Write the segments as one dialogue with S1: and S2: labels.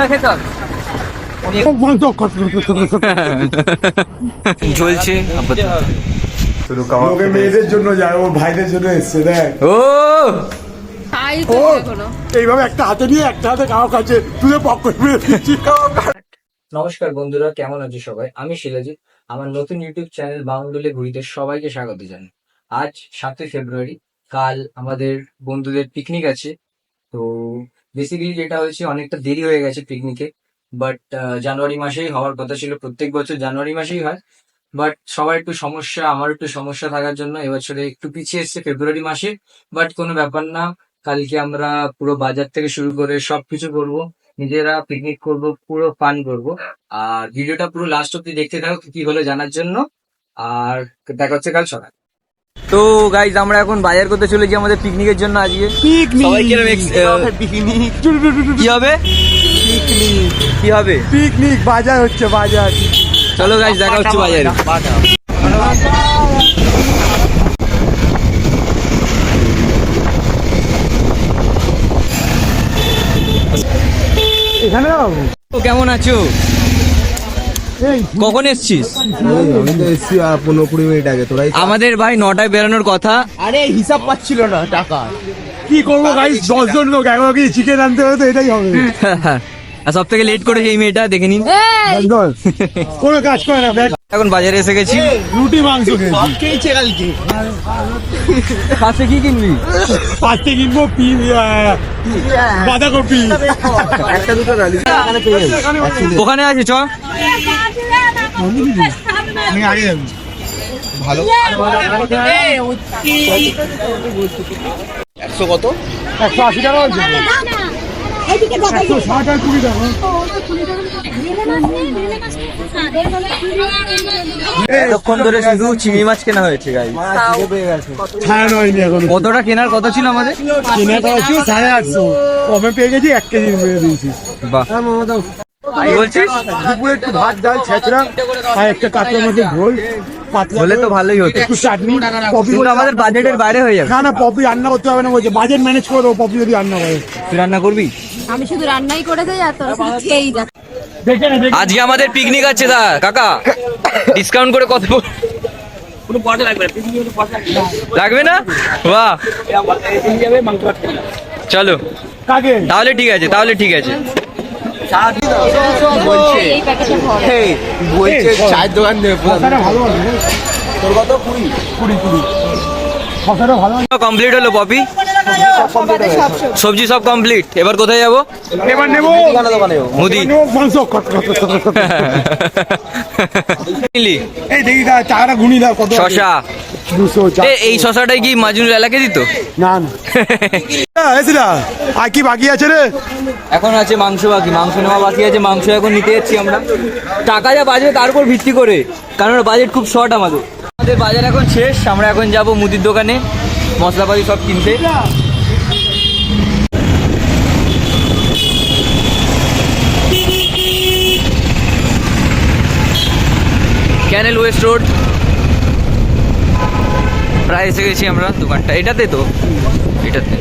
S1: পুরোটা খেতে হবে। চলছে
S2: মেয়েদের জন্য যায়, ও ভাইদের জন্য এসছে দেখ।
S1: ও
S2: এইভাবে একটা হাতে নিয়ে একটা হাতে খাওয়া খাচ্ছে, তুই পকেট মেরে দিচ্ছিস।
S1: নমস্কার বন্ধুরা, কেমন আছো সবাই? আমি শিলাজিৎ, আমার নতুন ইউটিউব চ্যানেল বাউন্ডুলে ঘুরিতে সবাইকে স্বাগত জানাই। আজ 7 ফেব্রুয়ারি, কাল আমাদের বন্ধুদের পিকনিক আছে। তো বেসিক্যালি যেটা হয়েছে, অনেকটা দেরি হয়ে গেছে পিকনিকে, বাট জানুয়ারি মাসেই হওয়ার কথা ছিল। প্রত্যেক বছর জানুয়ারি মাসেই হয়, বাট সবার একটু সমস্যা, আমার একটু সমস্যা থাকার জন্য এবছরে একটু পিছিয়ে এসছে ফেব্রুয়ারি মাসে। বাট কোনো ব্যাপার না, কালকে আমরা পুরো বাজার থেকে শুরু করে সবকিছু করব, নিজেরা পিকনিক করব, পুরো ফান করব। আর ভিডিওটা পুরো লাস্ট অব্দি দেখতে থাকো কি হলো জানার জন্য। আর দেখা হচ্ছে কাল সকাল। তো গাইজ, আমরা এখন বাজার করতে চলেছি আমাদের পিকনিকের জন্য। আজকে কি হবে? কি হবে?
S2: পিকনিক বাজার হচ্ছে, বাজার।
S1: চলো গাইজ, দেখা হচ্ছে বাজারে।
S2: এখানে
S1: তো কেমন আছো? কখন এসছিস?
S2: আমি তো এসছি 15-20 মিনিট আগে। তোরাই
S1: আমাদের ভাই 9টায় বেরোনোর কথা।
S2: আরে হিসাব পাচ্ছিল না টাকা। কি করবো গাইস, 10 জন লোক, 11 কেজি চিকেন আনতে হবে, তো এটাই হবে।
S1: আর সব থেকে লেট করেছে এই মেয়েটা, দেখে নিন।
S2: কোনো কাজ করে না।
S1: এখন বাজারে এসে গেছি,
S2: রুটি মাংস খেয়েছে কালকে।
S1: পাশে কি কিনবি?
S2: পাঁচটা কিনবো বাঁধাকপি।
S1: একটা দুটো ওখানে আছে, চ।
S2: আমি আগে যাবি। ভালো 100 কত? 180 টাকা বলছে। 160 আর 20 টাকা।
S1: এতক্ষণ ধরে শুধু চিংড়ি মাছ কেনা হয়েছে গাই। কতটা কেনার কথা ছিল আমাদের?
S2: কেনাটা হচ্ছে 850, কমে পেয়ে গেছি 1 কেজি মেরে দিয়েছি।
S1: বাহ, কি বলছিস?
S2: দুপুরে একটু ভাত, ডাল, ছেঁচড়া আর একটা কাতলা মাছের ঝোল
S1: হলে তো ভালোই হতো।
S2: একটু চাটনি, পপি।
S1: আমাদের বাজেটের বাইরে হয়ে যাবে।
S2: না না, পপি রান্না করতে হবে না বলছে, বাজেট ম্যানেজ করে দেবো পপি যদি রান্না করে।
S1: তুই রান্না করবি?
S3: আমি শুধু রান্নাই করে দেই, আর তোরা শুধু খেয়েই যা।
S1: আজকে আমাদের পিকনিক আছে দা কাকা, ডিসকাউন্ট করে কত? কোনো পয়সা লাগবে না, লাগবে না? বাহ, চলো তাহলে ঠিক আছে, তাহলে ঠিক আছে।
S3: এই প্যাকেটে ভর।
S2: বলছে চায়ের দোকান দেবে। তোর কত? 20 ফসাটা ভালো।
S1: কমপ্লিট হলো পপি, সবজি সব কমপ্লিট। এবার কোথায় যাবো?
S2: এবার নেবো
S1: মুদি।
S2: মাংস।
S1: নিলি?
S2: এই দেখি টাকাটা গুনি দাও কত।
S1: শশা
S2: 200।
S1: এই শশাটাই কি মাজুনুর এলাকে দিত?
S2: না না। আর কি বাকি আছে রে?
S1: এখন আছে মাংস বাকি, মাংস নেওয়া বাকি আছে। মাংস এখন নিতে যাচ্ছি আমরা, টাকা যা বাজবে তার উপর ভিত্তি করে, কারণ বাজেট খুব শর্ট আমাদের। আমাদের বাজার এখন শেষ, আমরা এখন যাব মুদির দোকানে মশলাপাতি সব কিনতে। ক্যানেল ওয়েস্ট রোড প্রায় এসে গেছি আমরা। দোকানটা এটাতে, তো এটাতে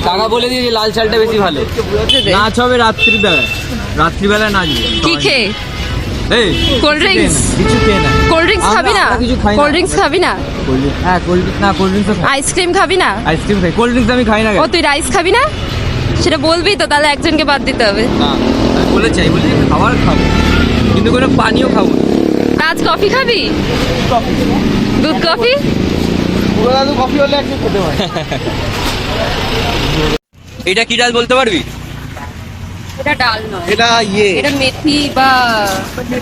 S1: টাকা বলে দিয়েছি, লাল চালটা বেশি ভালো। নাচ হবে রাত্রিবেলায়, রাত্রিবেলায় নাচবে।
S3: কি খেয়ে?
S1: এই
S3: কোল্ড ড্রিঙ্কস?
S1: কিছু খেয়ে না।
S3: কোল্ড ড্রিঙ্কস খাবি না?
S1: কিছু খাই না।
S3: কোল্ড ড্রিঙ্কস খাবি না?
S1: হ্যাঁ কোল্ড ড্রিঙ্কস, না কোল্ড ড্রিঙ্কস
S3: আইসক্রিম খাবি না?
S1: আইসক্রিম খাই, কোল্ড ড্রিঙ্কস আমি খাই না।
S3: ও, তুই রাইস খাবি না? সেটা বলবি তো, তাহলে একজনকে বাদ দিতে হবে।
S1: না আমি বলে চাই, বলছি খাবার খাবো কিন্তু কোনো পানীয় খাবো।
S3: আজ কফি খাবি? দুধ কফি?
S2: কফি হলে একটু খেতে হয়।
S1: এটা কি ডাল বলতে পারবি?
S3: এটা ডাল নয়,
S2: এটা
S3: এটা মেথি বা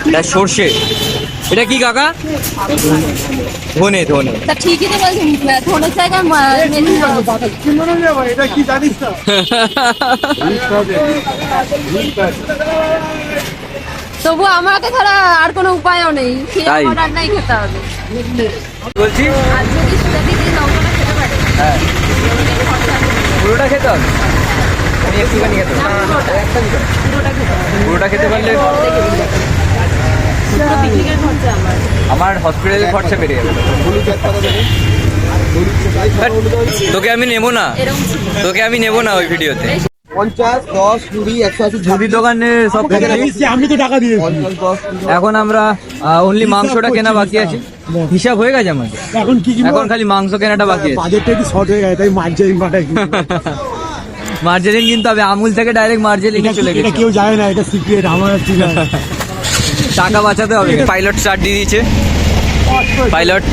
S1: এটা সর্ষে। এটা কি কাকা? ধনে। ধনে
S3: তা ঠিকই তো বলছি, ধনের জায়গায় মেথি বলে।
S2: এটা কি জানিস না?
S3: তবু আমাকে ছাড়া আর কোনো উপায়ও নেই, খেয়ে
S1: তাই?
S3: আমার রান্নাই খেতে হবে।
S1: বলছি
S3: আর যদি সেটা দিয়ে লঙ্কাটা খেতে পারে,
S1: হ্যাঁ পুরোটা খেতে হবে। আমি একটুখানি খেতে হবে, পুরোটা খেতে পারলে
S3: পুরো পিকনিকের খরচা আমার।
S1: আমার হসপিটালের খরচা বেড়ে যাবে। তোকে আমি নেবো না,
S3: এরকম ছিল।
S1: তোকে আমি নেবো না ওই ভিডিওতে।
S4: 50, 10, 20, 180,
S1: মুদি দোকানে সব
S2: আমি তো টাকা দিয়েছি।
S4: 50, 10, 20।
S1: এখন আমরা অনলি মাংসটা কেনা বাকি আছে, হিসাব হয়ে গেছে আমাদের,
S2: এখন কি কি
S1: এখন খালি মাংস কেনাটা বাকি আছে।
S2: বাজেটটা একটু শর্ট হয়ে গেছে, তাই মার্জারিন পাঠাই।
S1: মার্জেলিন কিন্তু হবে, আমুল থেকে ডাইরেক্ট মার্জেলিনে চলে
S2: এটা
S1: গেছে।
S2: কেউ জানে না, এটা সিক্রেট আমার ঠিক আছে।
S1: টাকা বাঁচাতে হবে। পাইলট স্টার্ট দিয়ে দিয়েছে, পাইলট।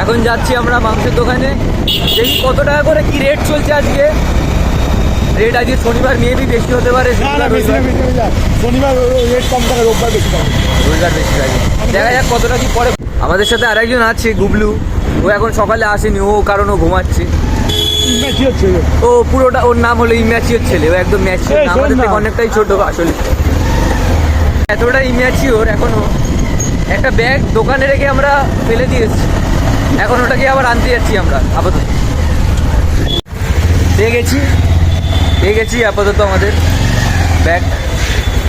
S1: এখন যাচ্ছি আমরা মাংসের দোকানে, দেখি কত টাকা করে কি রেট চলছে আজকে। রেট আজকে শনিবার মেবি বেশি হতে পারে,
S2: না, বেশি না, বেশি হয়ে যায়। শনিবার রেট কম থাকে, রোববার বেশি থাকে।
S1: রোজগার বেশি লাগে। দেখা যাক কতটা কি পরে। আমাদের সাথে আরেকজন আছে গুবলু, ও এখন সকালে আসেনি, ও কারণ ও ঘুমাচ্ছে।
S2: কি হচ্ছে?
S1: ও পুরোটা, ওর নাম হলো ইম্যাচিওর ছেলে, ও একদম ম্যাচিওর,
S2: এই, শোন
S1: আমাদের থেকে
S2: না।
S1: অনেকটাই ছোট আসলে, এতটা ইম্যাচিওর। এখনো একটা ব্যাগ দোকানে রেখে আমরা ফেলে দিয়ে এসেছি, এখন ওটাকে আবার আনতে যাচ্ছি আমরা আপাতত। পেয়ে গেছি আপাতত আমাদের ব্যাগ,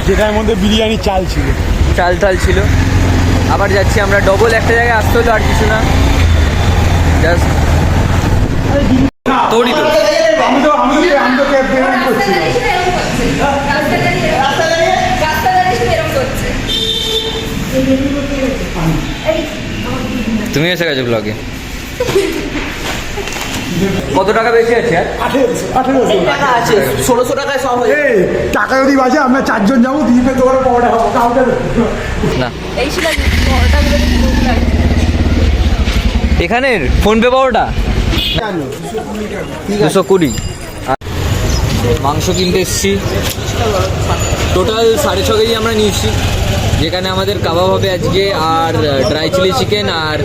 S2: যেটার মধ্যে বিরিয়ানি চাল ছিল।
S1: চাল টাল ছিল। আবার যাচ্ছি আমরা, ডবল একটা জায়গায় আসতে হলো, আর কিছু না, জাস্ট তোরই তো।
S2: আমি তো পেমেন্ট করছি।
S1: তুমি এসে গেছো ব্লগে। কত টাকা বেশি আছে আর?
S2: 1800
S4: আছে 1600 টাকায় সব হয়ে
S2: এই টাকা যদি বাজে, আমরা 4 জন যাবো, দিবে তোমার পাওয়াটা হবে কাউকে
S1: না,
S3: এই ছিল বড়টাগুলো দেখে লোক লাগছে।
S1: এখানের ফোনপে পাওয়াটা 220। মাংস কিনতে এসেছি, টোটাল 6.5 কেজি আমরা নিয়েছি, যেখানে আমাদের কাবাব হবে আজকে, আর ড্রাই চিলি চিকেন, আর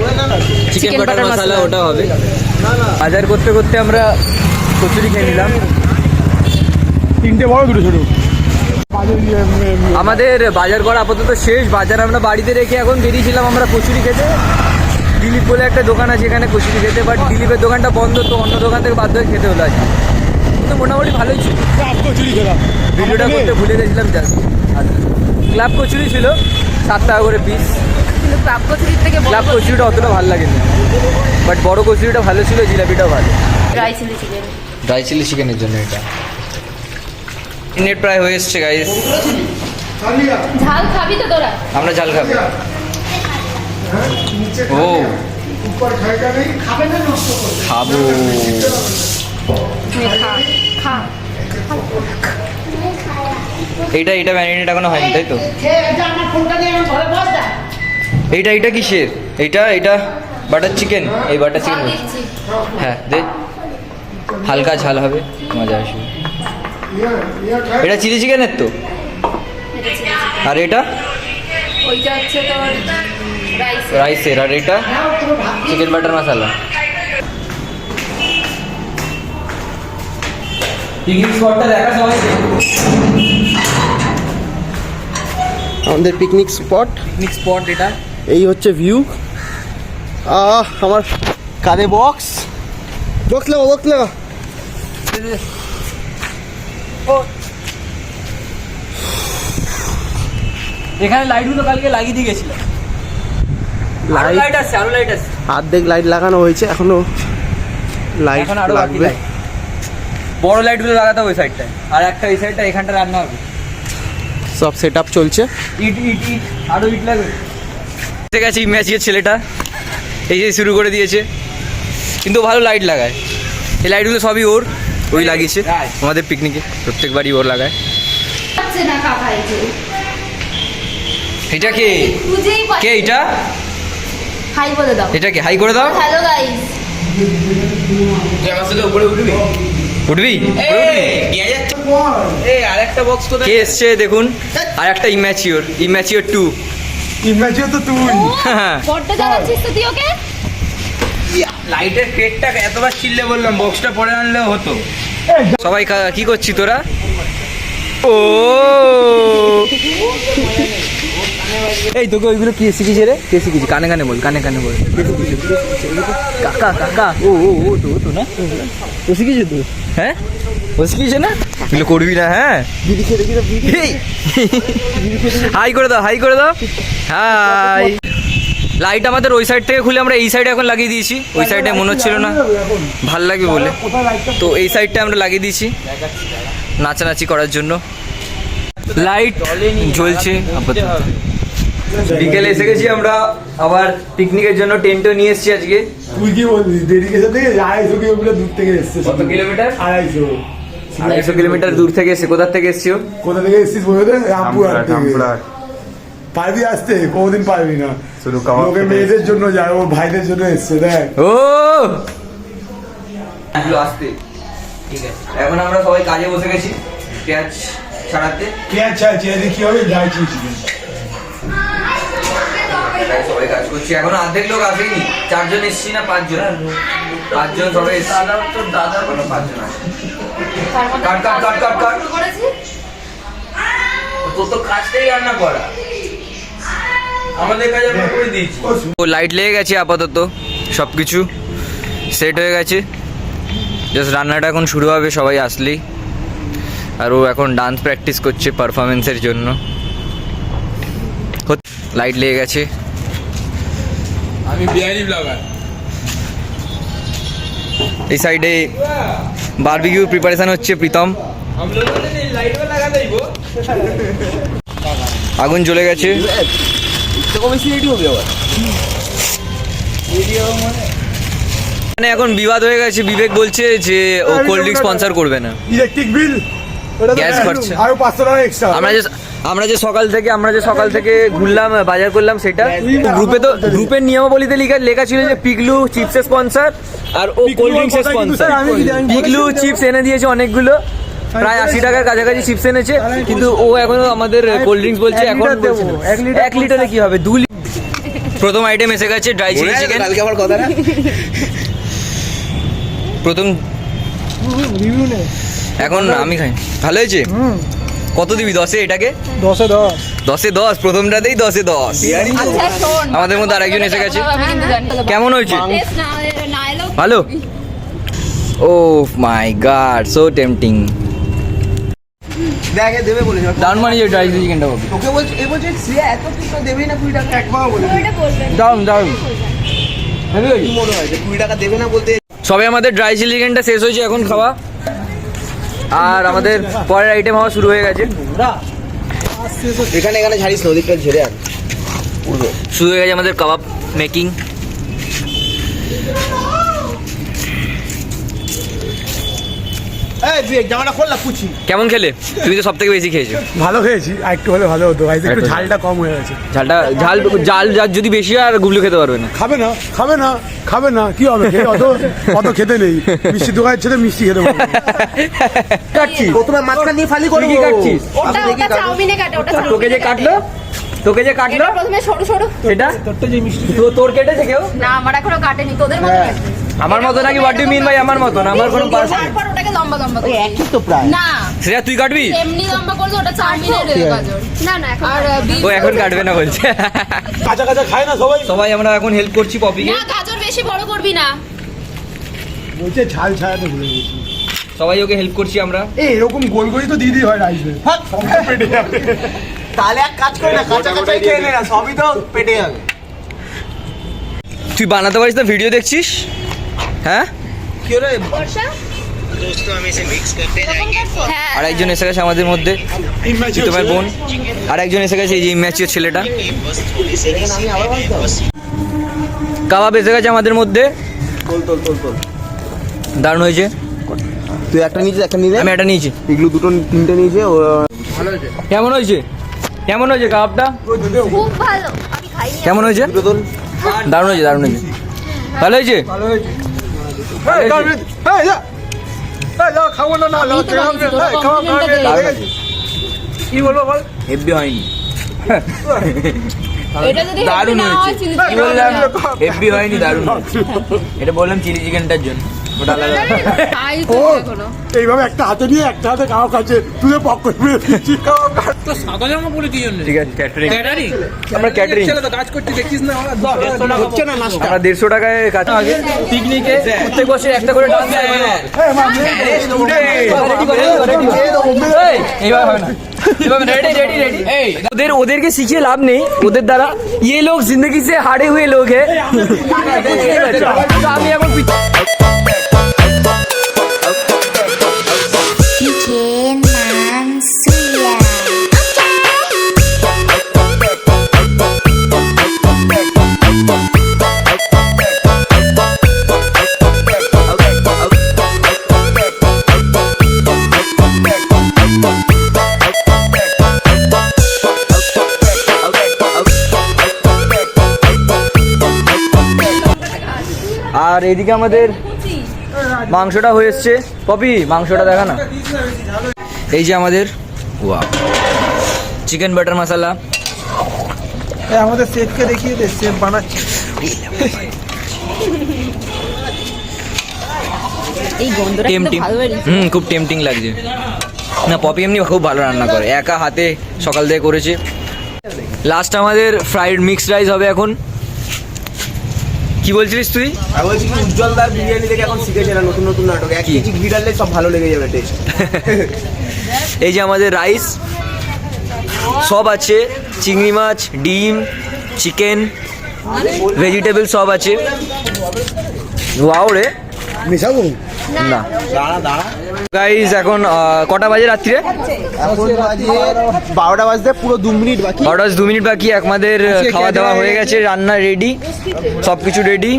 S1: চিকেন বাটার মশলা ওটা হবে। বাজার করতে করতে আমরা কচুরি খেয়ে নিলাম।
S2: 3টে বড় 2টো ছোট।
S1: আমাদের বাজার করা আপাতত শেষ। বাজার আমরা বাড়িতে রেখে এখন বেরিয়েছিলাম আমরা কচুরি খেতে। দিলীপ বলে একটা দোকান আছে এখানে কচুরি খেতে, বাট দিলীপের দোকানটা বন্ধ, তো অন্য দোকান থেকে বাধ্য হয়ে খেতে হলো আজকে। তো মোটামুটি ভালোই ছিল।
S2: কচুরি খেলাম।
S1: ভিডিওটা করতে ভুলে গেছিলাম জাস্ট। ক্লাব কচুরি ছিল 7 টাকা করে পিস।
S3: কিন্তু ক্লাব কচুরির থেকে
S1: ক্লাব কচুরিটা অতটা ভালো লাগেনি, বাট বড় কচুরিটা ভালো ছিল, জিলাপিটাও ভালো।
S3: Dry chilli chicken.
S1: Dry chilli চিকেনের জন্য এটা। মিনিট প্রায় হয়ে এসছে গাইস,
S3: ঝাল খাবি তো তোরা?
S1: আমরা ঝাল খাবো। ও খাবো।
S3: খা।
S1: এইটা ম্যারিনেট এখনো হয়নি, তাই তো? এইটা কিসের? এইটা বাটার চিকেন। এই বাটার চিকেন,
S3: দিচ্ছি।
S1: হ্যাঁ দে, হালকা ঝাল হবে, মজা আসবে। এটা চিলি চিকেনের তো, আর এটা
S3: ওইটা হচ্ছে তোর রাইস।
S1: রাইসের, আর এটা চিকেন বাটার মশলা। পিকনিক স্পটটা দেখা সবাই।
S4: আমাদের পিকনিক স্পট।
S1: পিকনিক স্পট এটা।
S4: এই হচ্ছে ভিউ। আমার কাঁধে বক্স লাগা।
S1: এখানে লাইটগুলো কালকে লাগিয়ে দিয়ে গেছিলাম।
S4: লাইট
S1: আরো লাইট আছে।
S4: অর্ধেক লাইট লাগানো হয়েছে, এখনো লাইট
S1: এখন আরো বাকি
S4: লাগবে।
S1: light। বড় লাইটগুলো লাগাতে হবে ওই সাইডটায়, আর একটা এই সাইডটা, এখানটা রান্না হবে।
S4: সব সেট আপ চলছে।
S1: ইট আরো ইট লাগবে। ঠিক আছে, ম্যাচিয়ের ছেলেটা এই যে শুরু করে দিয়েছে, কিন্তু ভালো লাইট লাগায়। এই লাইটগুলো সবই ওই লাগিয়েছে আমাদের পিকনিকে, প্রত্যেকবারই ওর লাগায়।
S3: হচ্ছে না কাকা এই যে।
S1: এটা কে
S3: বুঝেই পাচ্ছি।
S1: কে এটা
S3: হাই বলে দাও।
S1: এটা কে? হাই করে দাও।
S3: Hello guys.
S1: উঠবি? কে এসছে দেখুন, আর একটা ইম্যাচিওর 2।
S2: ইমেজিও তো তুই।
S3: বড্ড জ্বালাচ্ছিস তো তুই ওকে?
S1: লাইটের পেটটা এতবার চিল্লে বললাম, বক্সটা পরে আনলেও হতো। সবাই কি করছি তোরা? ও এই তোকে ওইগুলো কে শিখিয়েছে রে? কে শিখিয়েছে? কানে বল, কানে বল। কাকা ও তো না, ও শিখিয়েছে তো? হ্যাঁ, ও শিখিয়েছে না? এগুলো করবি না, হ্যাঁ? হাই করে দাও, হাই। লাইট আমাদের ওই সাইড থেকে খুলে আমরা এই সাইডে এখন লাগিয়ে দিয়েছি, ওই সাইডে মনে হচ্ছিল না ভাল লাগবে বলে, তো এই সাইডটা আমরা লাগিয়ে দিয়েছি নাচানাচি করার জন্য। লাইট জ্বলছে আপাতত। বিকেলে এসে গেছি আমরা আবার পিকনিকের জন্য, টেন্টও নিয়ে এসেছি আজকে।
S2: তুই কি বললি ডেডিকেশন থেকে 250 কিলোমিটার দূর থেকে এসছে।
S1: কত কিলোমিটার?
S2: 250
S1: কিলোমিটার দূর থেকে এসে। কোথা থেকে এসছি?
S2: কোথা থেকে এসছিস বলে দে? রামপুরহাট থেকে। পারবি আসতে? কোনদিন পারবি না, লোকে মেয়েদের জন্য যায়, ওর ভাইদের জন্য এসছে দেখ।
S1: ও আসতে ঠিক আছে। এখন আমরা সবাই কাজে বসে গেছি পেঁয়াজ ছাড়াতে।
S2: পেঁয়াজ ছাড়ছি, এদিকে কি হবে যাই চিনি।
S1: সবাই কাজ করছি, এখনো অর্ধেক লোক আসেনি। 4 জন এসছি না 5 জন? 5 জন সবাই এসছি। দাদা কোনো 5 জন আছে। কাট কাট কাট কাট কাট। তোর তো কাজটাই রান্না করা, আমাদের কাজ আমরা করে দিয়েছি। ও লাইট লেগে গেছে, আপাতত সবকিছু সেট হয়ে গেছে, জাস্ট রান্নাটা এখন শুরু হবে সবাই আসলেই। আর ও এখন ডান্স প্র্যাকটিস করছে পারফরমেন্সের জন্য। লাইট লেগে গেছে।
S2: আমি বিহারি ব্লগার।
S1: এই সাইডে বারবিকিউ প্রিপারেশন হচ্ছে প্রীতম। আগুন জ্বলে গেছে। মানে এখন বিবাদ হয়ে গেছে, বিবেক বলছে যে ও কোল্ড ড্রিঙ্ক স্পন্সর করবে না।
S2: ইলেকট্রিক বিল
S1: গ্যাস খরচা
S2: আরো 500 টাকা এক্সট্রা।
S1: আমরা যে সকাল থেকে ঘুরলাম, বাজার করলাম, সেটা গ্রুপের নিয়মাবলীতে লেখা ছিল যে পিকলু চিপসের স্পন্সর আর ও কোল্ড ড্রিঙ্কসের স্পন্সর। পিকলু চিপস এনে দিয়েছে অনেকগুলো, প্রায় 80 টাকার কাছাকাছি চিপস এনেছে, কিন্তু ও এখনো আমাদের কোল্ড ড্রিঙ্কস বলছে। এখন 1 লিটারে কি হবে, 2 লিটার। প্রথম আইটেম এসে গেছে ড্রাই চিলি চিকেন। প্রথম এখন আমি খাই, ভালো হয়েছে। কত দিবি 10-এ এটাকে?
S2: 10-এ 10।
S1: 10-এ 10, প্রথমটাতেই 10-এ 10। আমাদের মধ্যে আরেকজন এসে গেছে। কেমন হয়েছে? ভালো। ও মাই গড, সো টেম্পটিং।
S4: দেখে দেবে বলেছে,
S1: দারুণ মানিয়েছে ড্রাই চিকেনটা।
S4: ওকে বলছে, এ বলছে সে এত কিছু দেবেই না 20 টাকা, একবার বলে
S1: দারুণ দারুণ।
S4: কি মনে হয় যে 20 টাকা দেবে না বলতে?
S1: সবে আমাদের ড্রাই চিলি চিকেনটা শেষ হয়েছে, এখন খাওয়া। আর আমাদের পরের আইটেম হওয়া শুরু হয়ে গেছে।
S4: এখানে ঝাড়িস না, ওদিকটা ঝেড়ে আন।
S1: শুরু হয়ে গেছে আমাদের কাবাব মেকিং।
S2: এই তুই জামাটা খোল না পুছি।
S1: কেমন খেলে? তুমি তো সব থেকে বেশি খেয়েছো।
S2: ভালো খেয়েছি, আর একটু হলে ভালো হতো ভাই, একটু ঝালটা কম হয়ে গেছে।
S1: ঝাল যদি বেশি হয় আর গুবলু খেতে পারবে না।
S2: খাবে না কি হবে, অত খেতে নেই। মিষ্টি দোকানের ছেলে মিষ্টি খেতে পারবে।
S1: কাটছি
S4: প্রথমে মাছটা নিয়ে ফালি করবো।
S1: কি কাটছিস?
S3: ওটা চাউমিনে কাটে, ওটা
S1: তোকে যে কাটলো
S3: এটা প্রথমে সরু সরু।
S1: সেটা তোর কেটেছে কেউ?
S3: না, আমার এখনো কাটেনি, তোদের মতো কাটবে।
S1: আমার মতো নাকি? হোয়াট ডু মিন ভাই আমার মতো? আমার কোনো
S3: তারপর ওটাকে লম্বা লম্বা করে।
S4: একই তো প্রায়।
S3: না,
S1: সেটা তুই কাটবি?
S3: এমনি লম্বা করলে ওটা চাউমিনের গাজর। না না, আর
S1: ও এখন কাটবে না বলছে।
S2: কাঁচা খায় না
S1: সবাই আমরা এখন হেল্প করছি পপিকে।
S3: না, গাজর বেশি বড় করবি না।
S2: বলছে ঝাল ছাড়াতে ভুলে গেছি।
S1: সবাই ওকে হেল্প করছি আমরা।
S2: এরকম গোল গোলই তো দিদি হয় রাইসে। পেটে যাবে।
S4: তাহলে এক কাজ করে না, কাঁচা খেয়ে নে না, সবই তো পেটে যাবে।
S1: তুই বানাতে পারিস না, ভিডিও দেখছিস? হ্যাঁ,
S4: কি রে
S3: বর্ষা হ্যাঁ,
S1: আর একজন এসে গেছে আমাদের মধ্যে, তোমার বোন। আর একজন এসে গেছে, এই যে ইম্যাচিওর ছেলেটা। কাবাব এসে গেছে আমাদের মধ্যে।
S4: তোল।
S1: দারুণ হয়েছে।
S4: তুই একটা নিয়েছিস, একটা নিয়ে
S1: আমি একটা নিয়েছি।
S4: এগুলো দুটো 3টে নিয়েছে।
S1: কেমন হয়েছে কাবাবটা?
S3: খুব ভালো, আমি খাইনি।
S1: কেমন হয়েছে?
S4: দুটো তোল।
S1: দারুণ হয়েছে। ভালো হয়েছে।
S2: খাবো না কি বলবো বল।
S1: হেভি হয়নি।
S3: এটা যদি
S1: দারুণ
S3: না হয়
S1: হয়েছে।
S3: চিলি
S1: কি বললাম? হেভি হয়নি, দারুণ হয়েছে। এটা বললাম চিলি চিকেনটার জন্য। ওটা আলাদা।
S3: তাই তো
S2: ও
S3: এখনো
S2: এইভাবে একটা হাতে নিয়ে একটা হাতে খাওয়া খাচ্ছে তুই পক করে মেরে দিচ্ছিস।
S1: ঠিক আছে ক্যাটারিং আমরা ক্যাটারিং আমরা 150 টাকায় কাজ আগে পিকনিকে প্রত্যেক বছর একটা করে ডান্স এইবার হবে না ওদেরকে শিখিয়ে লাভ নেই ওদের দ্বারা ये लोग जिंदगी से हारे हुए लोग हैं আমি এখন
S5: Chicken Mansuya.
S1: আর এদিকে আমাদের মাংসটা হয়ে এসছে পপি মাংসটা দেখা না এই যে আমাদের ওয়াও চিকেন বাটার মশলা
S4: আমাদের শেফকে দেখিয়ে দে, শেফ বানাচ্ছে।
S3: এই গন্ধটা কিন্তু
S1: টেমটিং
S3: ভালো বেরিয়েছে
S1: খুব টেমটিং লাগছে না পপি এমনি খুব ভালো রান্না করে একা হাতে সকাল থেকে করেছে লাস্ট আমাদের ফ্রাইড মিক্সড রাইস হবে এখন কি বলছিলিস তুই
S4: আমি বলছি কি উজ্জ্বলদার বিরিয়ানি দেখে এখন শিখেছে না নতুন নতুন নাটক, এক
S1: কি?
S4: কেজি ঘি ডাললে সব ভালো লেগে যাবে টেস্ট।
S1: এই যে আমাদের রাইস সব আছে চিংড়ি মাছ ডিম চিকেন ভেজিটেবল সব আছে ওয়াও রে
S2: মিশাবো
S1: না
S4: দাঁড়া দাঁড়া,
S1: গাইস এখন কটা বাজে রাত্রে
S4: এখন বাজে 12টা বাজতে পুরো 2 মিনিট বাকি।
S1: 2 মিনিট বাকি আমাদের খাওয়া দাওয়া হয়ে গেছে রান্না রেডি সব কিছু রেডি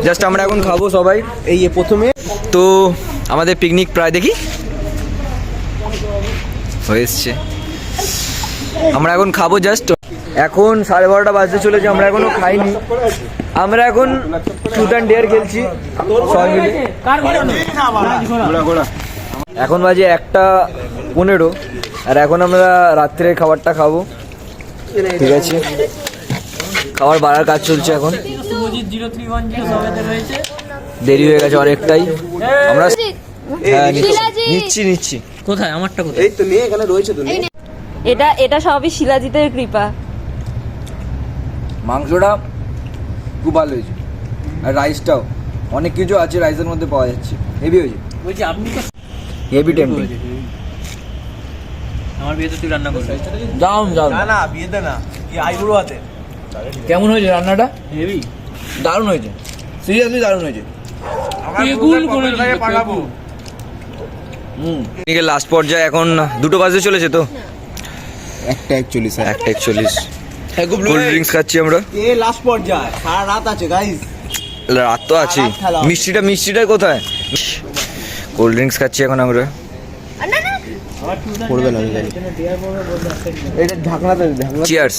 S1: জাস্ট আমরা এখন খাবো সবাই
S4: এই যে প্রথমে
S1: তো আমাদের পিকনিক প্রায় দেখি হয়ে এসছে আমরা এখন খাবো জাস্ট এখন 12:30 বাজতে চলেছে আমরা এখনো খাইনি আমরা এখন ট্রুথ অ্যান্ড ডেয়ার খেলছি সবাই মিলে এখন বাজে 1:15 আর এখন আমরা রাত্রে খাবারটা খাবো ঠিক আছে খাবার বাড়ার কাজ চলছে এখন দেরি হয়ে গেছে অনেকটাই আমরা হ্যাঁ নিচ্ছি কোথায় আমারটা কোথায়
S4: এই তো নিয়ে এখানে রয়েছে তো নিয়ে।
S3: এটা সবই শিলাজিতের কৃপা
S1: মাংসটা খুব ভালো হয়েছে আর রাইসটাও অনেক কিছু আছে রাইসের মধ্যে পাওয়া যাচ্ছে হেভি হয়েছে বলছি আপনি তো হেভি টেম্পল আমার বিয়েতে তুই রান্না করবি যাও
S4: না না বিয়েতে না, কি আইবুড়ো হাতে।
S1: কেমন হয়েছে রান্নাটা হেভি দারুণ হয়েছে সিরিয়াসলি দারুণ হয়েছে ঠিক লাস্ট পর্যায়ে এখন 2টো বাজতে চলেছে তো
S4: 1:41 স্যার।
S1: 1:41 কোল্ড ড্রিঙ্কস খাচ্ছি আমরা
S4: এ লাস্ট পর্যায়ে, সারা রাত আছে গাইস।
S1: রাত তো আছে মিষ্টিটা কোথায় কোল্ড ড্রিঙ্কস খাচ্ছি এখন আমরা
S4: পড়বে না জানি এটা ঢাকনাতে ঢাকনা।
S1: চিয়ার্স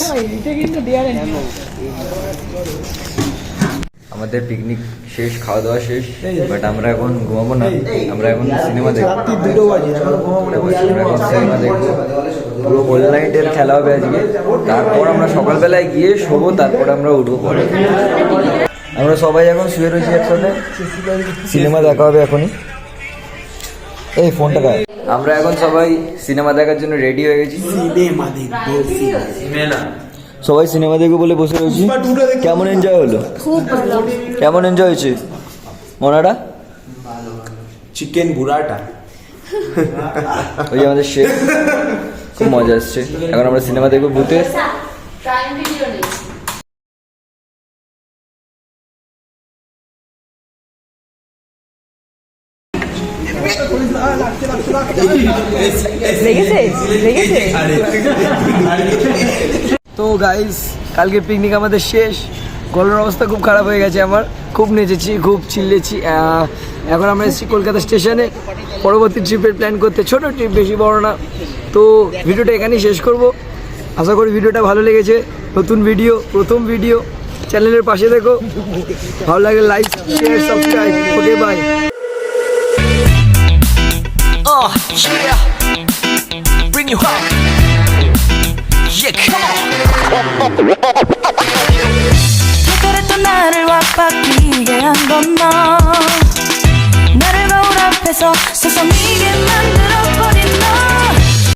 S1: আমাদের পিকনিক শেষ খাওয়া দাওয়া শেষ বাট আমরা এখন ঘুমাবো না আমরা এখন সিনেমা দেখবো আমরা এখন সিনেমা দেখবো পুরো হোল নাইটের খেলা হবে আজকে তারপর আমরা সকালবেলায় গিয়ে শোবো তারপর আমরা উঠবো পরে আমরা সবাই এখন শুয়ে রয়েছি একসাথে সিনেমা দেখা হবে এখনই এই ফোনটা গায়ে আমরা এখন সবাই সিনেমা দেখার জন্য রেডি হয়ে গেছি সবাই সিনেমা দেখবে বলে বসে রয়েছি কেমন এনজয় হলো
S3: খুব ভালো
S1: কেমন এনজয় হয়েছে মনাটা
S4: চিকেন বুড়াটা
S1: ওই যে আমাদের শেফ খুব মজা আসছে এখন আমরা সিনেমা দেখবো ভূতে তো গাইস কালকে পিকনিক আমাদের শেষ গলার অবস্থা খুব খারাপ হয়ে গেছে আমার খুব নেচেছি খুব চিল্লেছি এখন আমরা এসেছি কলকাতা স্টেশনে পরবর্তী ট্রিপের প্ল্যান করতে ছোট ট্রিপ বেশি বড় না তো ভিডিওটা এখানেই শেষ করব আশা করি ভিডিওটা ভালো লেগেছে নতুন ভিডিও প্রথম ভিডিও চ্যানেলের পাশে দেখো ভালো লাগলে like share subscribe okay bye yeah bring you up yeah come on